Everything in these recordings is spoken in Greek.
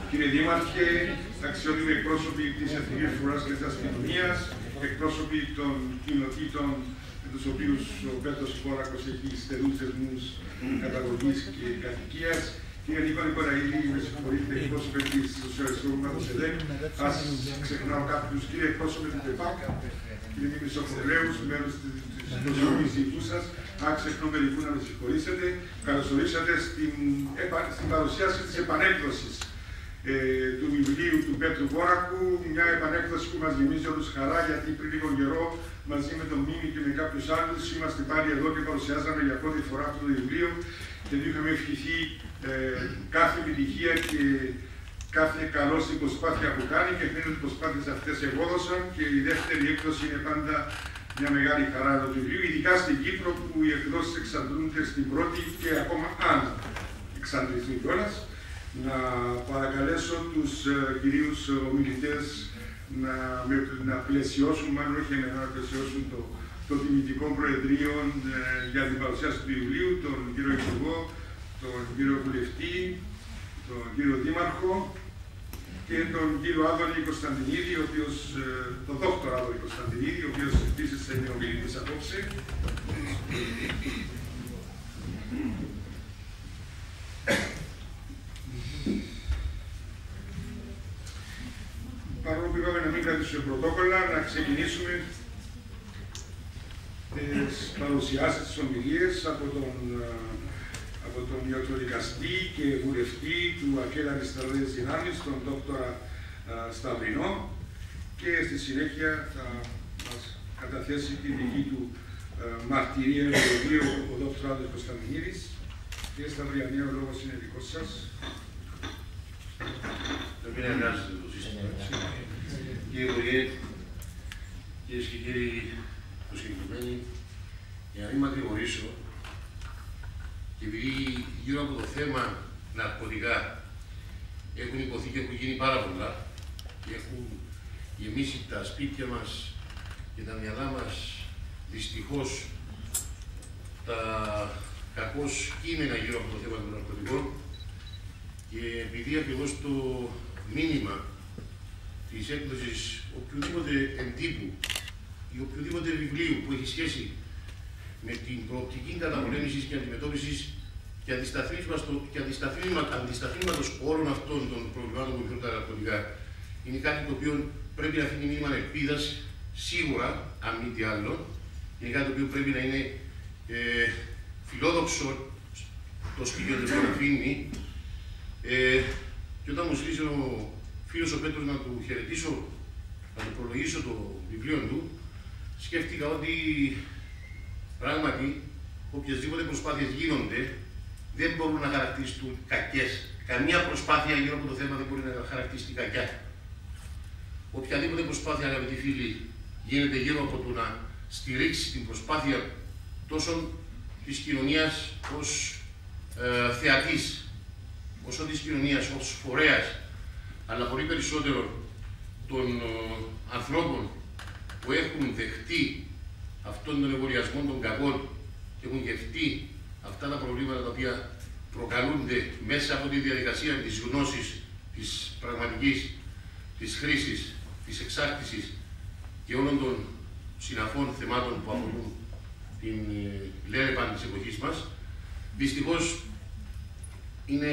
Κύριε Δήμαρχε, αξιότιμοι εκπρόσωποι της Εθνικής Φοράς και της Αστυνομίας, εκπρόσωποι των κοινοτήτων με τους οποίους ο Πέτρος Βόρακος έχει στενούς δεσμούς καταγωγής και κατοικίας, κύριε Νίκο Νικολαίδη, με συγχωρείτε, εκπρόσωποι της Σοσιαλιστικού Κόμματος ΕΔΕΚ, ας ξεχνάω κάποιους, κύριε εκπρόσωποι του ΠΕΠΑΚ, κύριε Μίμη Σοφοκλέου, μέλος της προσωπικής δικού σας, αν ξεχνώ μερικού να με συγχωρήσετε, καλωσορίσατε στην παρουσίαση της επανέκδοσης του βιβλίου του Πέτρου Βόρακου, μια επανέκδοση που μας γεμίζει όλους χαρά, γιατί πριν λίγο καιρό μαζί με τον Μίμη και με κάποιους άλλους είμαστε πάλι εδώ και παρουσιάζαμε για πρώτη φορά αυτό το βιβλίο και του είχαμε ευχηθεί κάθε επιτυχία και κάθε καλό στην προσπάθεια που κάνει και φαίνεται ότι οι προσπάθειες αυτές ευόδωσαν και η δεύτερη έκδοση είναι πάντα μια μεγάλη χαρά του βιβλίου, ειδικά στην Κύπρο που οι εκδόσεις εξαντλούνται στην πρώτη και ακόμα αν εξαντληθούν κιόλας. Να παρακαλέσω τους κυρίους ομιλητές να πλαισιώσουν, μάλλον όχι εμένα, να πλαισιώσουν το τιμητικό Προεδρείο για την παρουσίαση του βιβλίου, τον κύριο Υπουργό, τον κύριο Βουλευτή, τον κύριο Δήμαρχο και τον κύριο Άδωνη Κωνσταντινίδη, τον δόκτωρο Άδωνη Κωνσταντινίδη, ο οποίος επίσης θα είναι ομιλητής απόψε. Παρόλο που είπαμε να μην κρατήσουμε πρωτόκολλα, να ξεκινήσουμε τις παρουσιάσεις, τις ομιλίες από τον ιατροδικαστή και βουλευτή του ΑΚΕΛ Αριστερές Δυνάμεις, τον δόκτωρα Σταυρινό, και στη συνέχεια θα μας καταθέσει τη δική του μαρτυρία του βιβλίου ο δόκτωρα Άδωνης Κωνσταντινίδης. Κύριε Σταυριανέ, ο λόγος είναι δικός σας. Πρέπει να εργάζεται το σύστημα. Κύριε Υπουργέ, κυρίες και κύριοι προσκεκλημένοι, για να μην μακρηγορήσω, και επειδή γύρω από το θέμα ναρκωτικά έχουν υποθεί και έχουν γίνει πάρα πολλά και έχουν γεμίσει τα σπίτια μας και τα μυαλά μας δυστυχώς τα κακώς κείμενα γύρω από το θέμα των ναρκωτικών, και επειδή ακριβώς το μήνυμα της έκδοσης οποιοδήποτε εντύπου ή οποιοδήποτε βιβλίου που έχει σχέση με την προοπτική καταπολέμησης και αντιμετώπισης και αντισταθμίματος όλων αυτών των προβλημάτων που έχουν τα ναρκωτικά είναι κάτι το οποίο πρέπει να αφήνει μήνυμα ελπίδας, σίγουρα, αν μη τι άλλο, είναι κάτι το οποίο πρέπει να είναι φιλόδοξο το στοιχείο που αφήνει. Και όταν μου ζήτησε ο φίλος ο Πέτρος να του χαιρετήσω, να του προλογίσω το βιβλίο του, σκέφτηκα ότι πράγματι οποιασδήποτε προσπάθειες γίνονται δεν μπορούν να χαρακτηριστούν κακές. Καμία προσπάθεια γύρω από το θέμα δεν μπορεί να χαρακτηριστεί κακιά. Οποιαδήποτε προσπάθεια, αγαπητοί φίλοι, γίνεται γύρω από το να στηρίξει την προσπάθεια τόσο της κοινωνίας ως θεατής, όσο της κοινωνίας, ως φορέας, αλλά πολύ περισσότερο των ανθρώπων που έχουν δεχτεί αυτόν τον εμβολιασμό των κακών και έχουν γευτεί αυτά τα προβλήματα τα οποία προκαλούνται μέσα από τη διαδικασία της γνώσης, της πραγματικής, της χρήσης, της εξάρτησης και όλων των συναφών θεμάτων που αφορούν την λέρεπαν της εποχής μας. Δυστυχώς είναι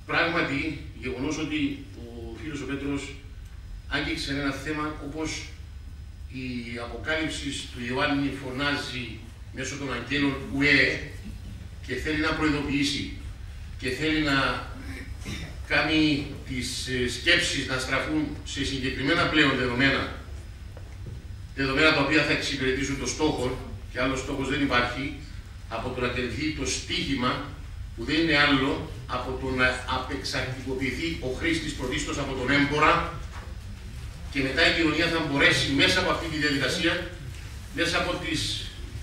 πράγματι γεγονός ότι ο φίλος ο Πέτρος άγγιξε ένα θέμα όπως η αποκάλυψη του Ιωάννη φωνάζει μέσω των αγγέλων ουέ και θέλει να προειδοποιήσει και θέλει να κάνει τις σκέψεις να στραφούν σε συγκεκριμένα πλέον δεδομένα τα οποία θα εξυπηρετήσουν το στόχο, και άλλος στόχος δεν υπάρχει, από το να τηρηθεί το στίχημα που δεν είναι άλλο από το να απεξαρτικοποιηθεί ο χρήστης πρωτίστως από τον έμπορα, και μετά η κοινωνία θα μπορέσει μέσα από αυτή τη διαδικασία, μέσα από τις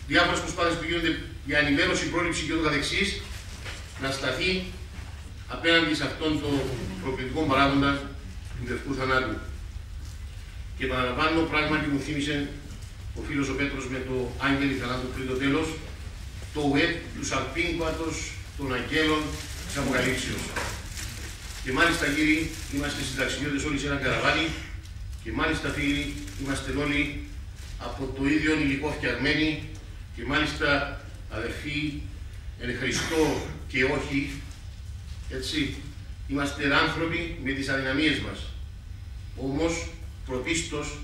διάφορες προσπάθειες που γίνονται για ενημέρωση, πρόληψη και ούτω καθεξής, να σταθεί απέναντι σε αυτόν τον προκλητικό παράγοντα του λευκού θανάτου. Και παραλαμβάνω, πράγματι μου θύμισε ο φίλος ο Πέτρος με το άγγελοι θανάτου πριν το τέλος, το ουέτ του σαλπίγματος των αγγέλων της Αποκαλύψεως. Και μάλιστα, κύριοι, είμαστε συνταξιδιώτες όλοι σε ένα καραβάνι και μάλιστα, φίλοι, είμαστε όλοι από το ίδιο υλικό φτιαγμένοι και μάλιστα, αδερφοί, εν Χριστώ και όχι, έτσι, είμαστε άνθρωποι με τις αδυναμίες μας. Όμως, πρωτίστως,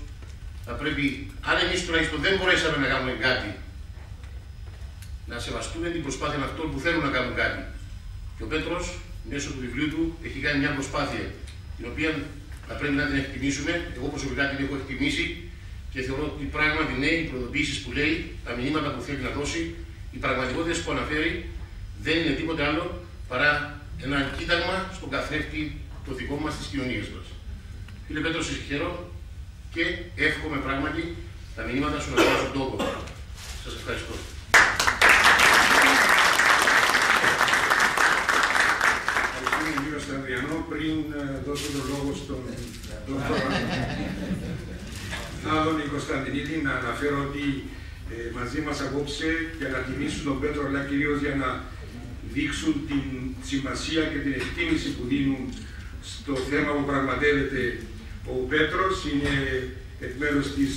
θα πρέπει, αν εμείς τουλάχιστον δεν μπορέσαμε να κάνουμε κάτι, να σεβαστούμε την προσπάθεια αυτών που θέλουν να κάνουν κάτι. Και ο Πέτρος, μέσω του βιβλίου του, έχει κάνει μια προσπάθεια, την οποία θα πρέπει να την εκτιμήσουμε. Εγώ προσωπικά την έχω εκτιμήσει και θεωρώ ότι πράγματι ναι, οι προειδοποιήσεις που λέει, τα μηνύματα που θέλει να δώσει, οι πραγματικότητες που αναφέρει, δεν είναι τίποτε άλλο παρά ένα κοίταγμα στον καθρέφτη το δικό μας της κοινωνίας μας. Φίλε Πέτρο, σε συγχαίρω και εύχομαι πράγματι τα μηνύματα σου να βγάζουν τόπο. Σας ευχαριστώ. Ευχαριστούμε κύριο Σταυριανό. Πριν δώσω τον λόγο στον Άδωνη Κωνσταντινίδη, να αναφέρω ότι μαζί μας απόψε για να τιμήσουν τον Πέτρο, αλλά κυρίως για να δείξουν την σημασία και την εκτίμηση που δίνουν στο θέμα που πραγματεύεται ο Πέτρος. Είναι εκ μέρους της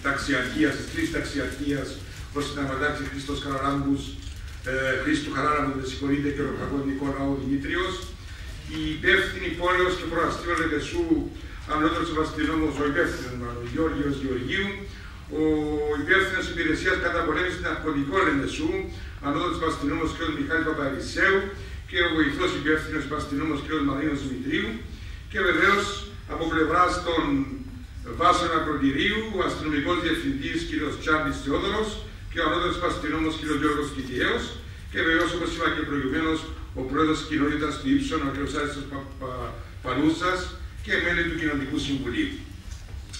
ταξιαρχίας, της τρεις ταξιαρχίας, ο συνταγματάρχης Χρήστος Χαραλάμπους, Χρήστου Χαράλαμπου, δεν συγχωρείτε, και ο Κακό Νικόλαο Δημήτριος, η υπεύθυνη πόλεως και προαστίων Λεβεσού, ανώτερος επαστηνόμος, ο υπεύθυνος Γιώργος Γεωργίου, ο υπεύθυνος υπηρεσίας καταπολέμησης ναρκωτικών Λεμεσού, ανώτερος επαστηνόμος κ. Μιχάλη Παπαρισαίου και ο βοηθός υπεύθυνος επαστηνόμος κ. Μαρίνος Δημητρίου, και βεβαίως από πλευράς των βάσεων ακροτηρίου, ο αστυνομικός διευθυντής κ. Τσάρλης Θεόδωρος και ο ανώτερος επαστηνόμος κ. Γιώργος Κιτιέος, και βεβαίως, όπως είπα και προηγουμένως, ο πρόεδρος της κοινότητας του Ήψων, ο κ. Άρης Πανούσας, και μέλη του Κοινοτικού Συμβουλίου.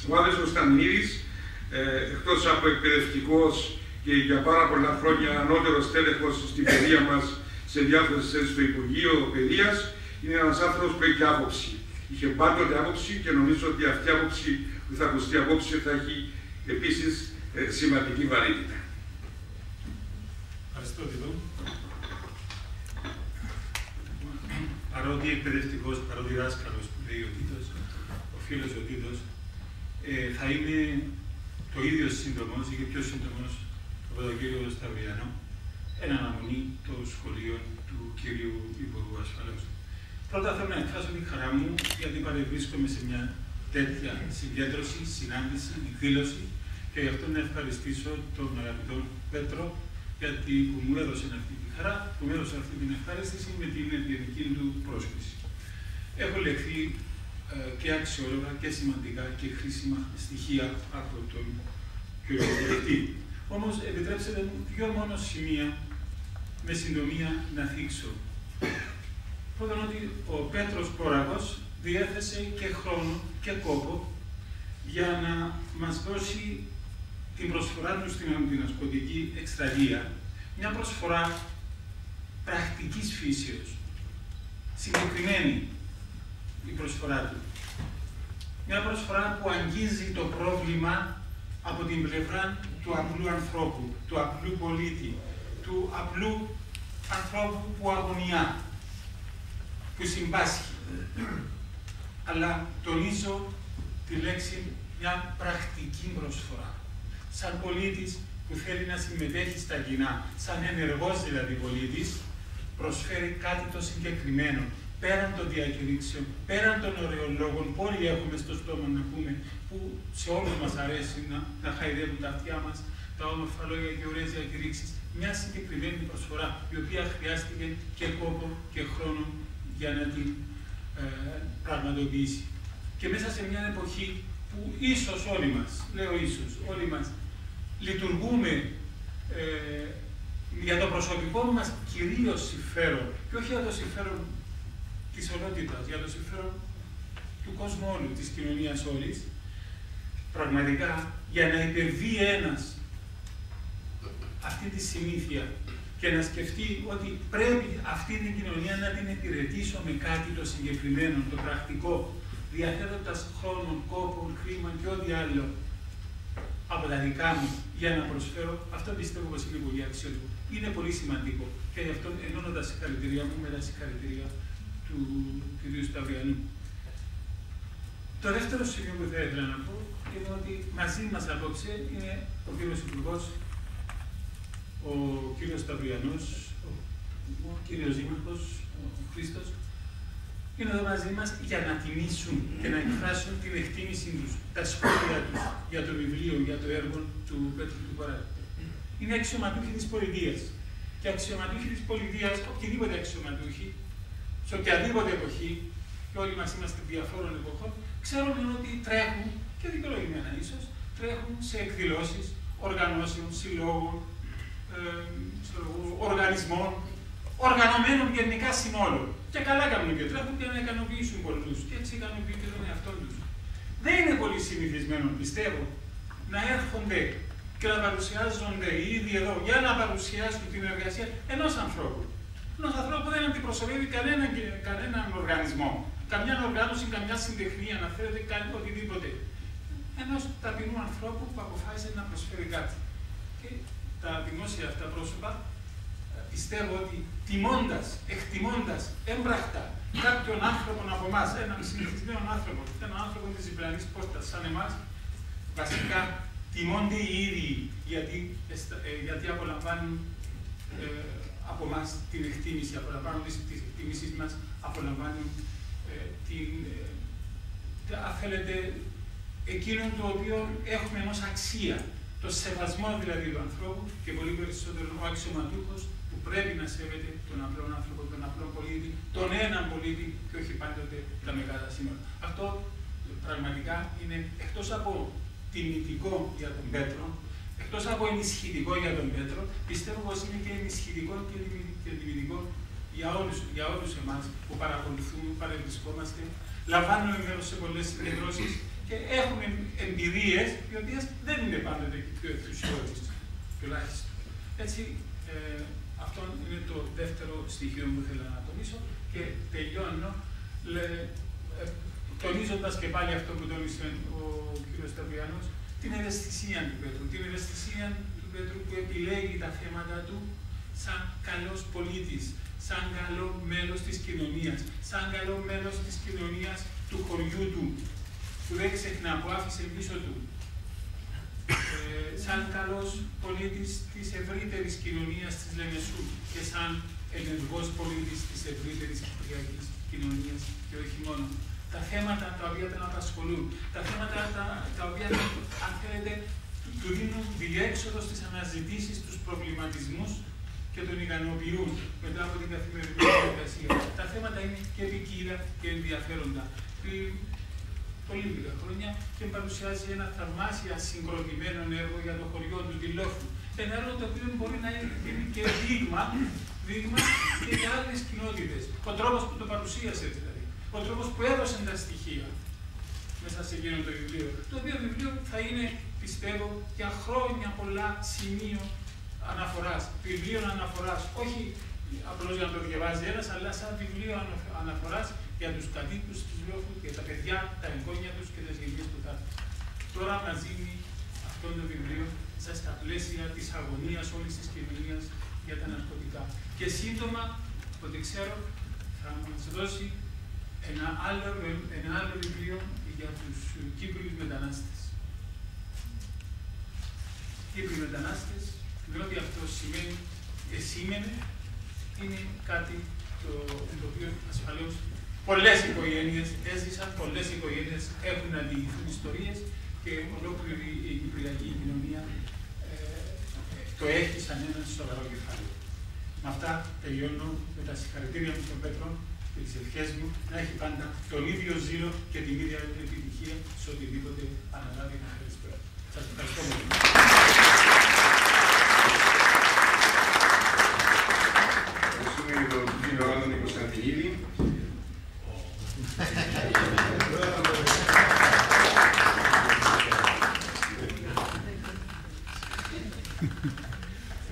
Ο Άδωνης Κωνσταντινίδης, εκτός από εκπαιδευτικός και για πάρα πολλά χρόνια ανώτερος τέλεχος στην παιδεία μας σε διάφορες θέσεις στο Υπουργείο Παιδείας, είναι ένας άνθρωπος που έχει άποψη. Είχε πάντοτε άποψη και νομίζω ότι αυτή η άποψη που θα ακουστεί απόψε θα έχει επίσης σημαντική βαρύτητα. Ευχαριστώ, Τίτο. Παρότι εκπαιδευτικός, παρότι δάσκαλος που λέει ο Τίτος, ο φίλος ο Τίτος, θα είμαι το ίδιο σύντομος ή και πιο σύντομος από τον κύριο Σταυριανό, εν αναμονή των σχολείων του κύριου Υπουργού Ασφαλείας. Πρώτα θέλω να εκφράσω τη χαρά μου, γιατί παρευρίσκομαι σε μια τέτοια συγκέντρωση, συνάντηση, εκδήλωση, και γι' αυτό να ευχαριστήσω τον αγαπητό Πέτρο, γιατί που μου έδωσε αυτή τη χαρά, που μου έδωσε αυτή την ευχαρίστηση με την ευγενική του πρόσκληση. Έχω λεχθεί και αξιόλογα και σημαντικά και χρήσιμα στοιχεία από τον κύριο Βουλευτή. Όμως, επιτρέψτε μου δύο μόνο σημεία με συντομία να θίξω. Πρώτον, ότι ο Πέτρος Κόραγος διέθεσε και χρόνο και κόπο για να μας δώσει την προσφορά του στην αντιναρκωτική εκστρατεία, μια προσφορά πρακτικής φύσεως, συγκεκριμένη η προσφορά του. Μια προσφορά που αγγίζει το πρόβλημα από την πλευρά του απλού ανθρώπου, του απλού πολίτη, του απλού ανθρώπου που αγωνιά, που συμπάσχει. Αλλά τονίζω τη λέξη μια πρακτική προσφορά. Σαν πολίτης που θέλει να συμμετέχει στα κοινά, σαν ενεργός δηλαδή πολίτης, προσφέρει κάτι το συγκεκριμένο, πέραν των διακηρύξεων, πέραν των ωραίων λόγων που όλοι έχουμε στο στόμα να πούμε, που σε όλους μας αρέσει να χαϊδεύουν τα αυτιά μας, τα όμορφα λόγια και ωραίες διακηρύξεις. Μια συγκεκριμένη προσφορά, η οποία χρειάστηκε και κόπο και χρόνο για να την πραγματοποιήσει. Και μέσα σε μια εποχή που ίσως όλοι μας, λέω ίσως, όλοι μας λειτουργούμε για το προσωπικό μας κυρίως συμφέρον και όχι για το συμφέρον της ολότητας, για το συμφέρον του κόσμου όλου, της κοινωνίας όλης, πραγματικά για να υπερβεί ένας αυτή τη συνήθεια και να σκεφτεί ότι πρέπει αυτή την κοινωνία να την υπηρετήσω με κάτι το συγκεκριμένο, το πρακτικό, διαθέτοντας χρόνο, κόπο, χρήμα και ό,τι άλλο από τα δικά μου για να προσφέρω, αυτό πιστεύω πως είναι πολύ αξιόλογο. Είναι πολύ σημαντικό και γι' αυτό ενώνω τα συγχαρητήριά μου με τα συγχαρητήρια του κ. Κυρίου Σταυριανού. Το δεύτερο σημείο που θα ήθελα να πω είναι ότι μαζί μας απόψε είναι ο κύριος Υπουργός, ο κύριος Σταυριανός, ο κύριος Δήμαρχος, ο Χρήστος, είναι εδώ μαζί μας για να τιμήσουν και να εκφράσουν την εκτίμησή τους, τα σχόλια τους για το βιβλίο, για το έργο του Πέτρου του Κοράκη. Είναι αξιωματούχοι της πολιτείας. Και αξιωματούχοι της πολιτείας, οποιοδήποτε αξιωματούχοι, σε οποιαδήποτε εποχή, και όλοι μας είμαστε διαφόρων εποχών, ξέρουν ότι τρέχουν, και δικαιολογημένα ίσως, τρέχουν σε εκδηλώσεις οργανώσεων, συλλόγων, οργανισμών, οργανωμένων γενικά συνόλων. Και καλά κάνουν και τρέχουν για να ικανοποιήσουν πολλούς. Και έτσι ικανοποιούν και τον εαυτό τους. Δεν είναι πολύ συνηθισμένο, πιστεύω, να έρχονται και να παρουσιάζονται ήδη εδώ για να παρουσιάσουν την εργασία ενός ανθρώπου. Ενός ανθρώπου που δεν αντιπροσωπεύει κανέναν οργανισμό, καμιά οργάνωση, καμιά συντεχνία, να θέλετε, κάνει οτιδήποτε. Ενός ταπεινού ανθρώπου που αποφάσισε να προσφέρει κάτι. Και τα δημόσια αυτά πρόσωπα πιστεύω ότι τιμώντας, εκτιμώντας έμπρακτα κάποιον άνθρωπο από εμάς, έναν συνηθισμένο άνθρωπο, έναν άνθρωπο της διπλανής πόρτας, σαν εμάς, βασικά τιμώνται οι ίδιοι γιατί απολαμβάνουν από εμάς την εκτίμηση, απολαμβάνουν τις εκτίμησεις μας, απολαμβάνουν αν θέλετε, εκείνον το οποίο έχουμε ως αξία, το σεβασμό δηλαδή του ανθρώπου και πολύ περισσότερο ο αξιωματούχος που πρέπει να σέβεται τον απλό άνθρωπο, τον απλό πολίτη, τον έναν πολίτη και όχι πάντοτε τα μεγάλα σύνορα. Αυτό πραγματικά είναι εκτός από τιμητικό για τον Πέτρο, εκτός από ενισχυτικό για τον Πέτρο, πιστεύω πως είναι και ενισχυτικό και τιμητικό για όλους εμάς που παρακολουθούμε, παρευρισκόμαστε, λαμβάνουμε μέρος σε πολλές συγκεντρώσεις και έχουμε εμπειρίες οι οποίες δεν είναι πάντοτε πιο ενθουσιώδεις, τουλάχιστον. Έτσι, αυτό είναι το δεύτερο στοιχείο που θέλω να τονίσω και τελειώνω τονίζοντας και πάλι αυτό που τόνισε ο κ. Σταυριανός, την ευαισθησία του Πέτρου. Την ευαισθησία του Πέτρου που επιλέγει τα θέματα του σαν καλός πολίτης, σαν καλό μέλος της κοινωνίας, σαν καλό μέλος της κοινωνίας του χωριού του, που δεν ξεχνά, που άφησε πίσω του, σαν καλός πολίτης της ευρύτερης κοινωνίας της Λεμεσού και σαν ενεργός πολίτης της ευρύτερης κυπριακής κοινωνίας και όχι μόνο. Τα θέματα τα οποία τον απασχολούν, τα θέματα τα οποία, αν θέλετε, του δίνουν διέξοδο στις αναζητήσεις, στους προβληματισμούς και τον ικανοποιούν μετά από την καθημερινή διαδικασία. Τα θέματα είναι και ποικίλα και ενδιαφέροντα. Πολύ λίγα χρόνια και παρουσιάζει ένα θαυμάσια συγκροτημένο έργο για το χωριό του τη Λόφου. Ένα έργο το οποίο μπορεί να είναι και δείγμα και για άλλες κοινότητες. Ο τρόπος που το παρουσίασε δηλαδή. Ο τρόπος που έδωσε τα στοιχεία μέσα σε εκείνο το βιβλίο. Το οποίο βιβλίο θα είναι, πιστεύω, για χρόνια πολλά σημείο αναφοράς. Βιβλίο αναφοράς. Όχι απλώς για να το διαβάζει ένας, αλλά σαν βιβλίο αναφοράς για τους κατοίκους της Λόφου και τα παιδιά, τα εγγόνια τους και τις γενιές του θάρρου. Τώρα μας δίνει αυτό το βιβλίο στα πλαίσια της αγωνίας όλης της κοινωνίας για τα ναρκωτικά. Και σύντομα, ό,τι ξέρω, θα μας δώσει ένα άλλο βιβλίο για τους Κύπριους μετανάστες. Κύπριοι μετανάστες, διότι αυτό σήμαινε, είναι κάτι το οποίο ασφαλώς πολλές οικογένειες έζησαν, πολλές οικογένειες έχουν να διηγηθούν ιστορίες και ολόκληρη η κυπριακή κοινωνία το έχει σαν ένα σοβαρό κεφάλαιο. Με αυτά τελειώνω με τα συγχαρητήρια μου στον Πέτρο και τις ευχές μου να έχει πάντα τον ίδιο ζήλο και την ίδια επιτυχία σε οτιδήποτε αναλάβει να ευχαριστώ. Σας ευχαριστώ πολύ. Ευχαριστούμε τον κύριο Άδωνη Κωνσταντινίδη.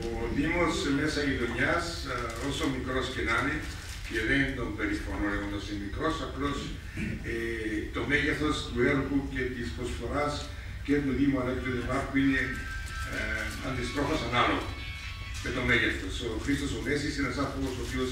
Ο Δήμος Μέσα Γειτονιάς, όσο μικρός και να είναι, και δεν τον περιφρονώ λέγοντας είναι μικρός, απλώς το μέγεθος του έργου και της προσφοράς και του Δήμου αλλά και του Δημάρχου είναι αντιστρόφως ανάλογο με το μέγεθος. Ο Χρήστος ο Μέσης είναι ένας άνθρωπος ο οποίος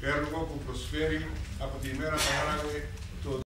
έργο που προσφέρει από τη ημέρα που ανάλαβε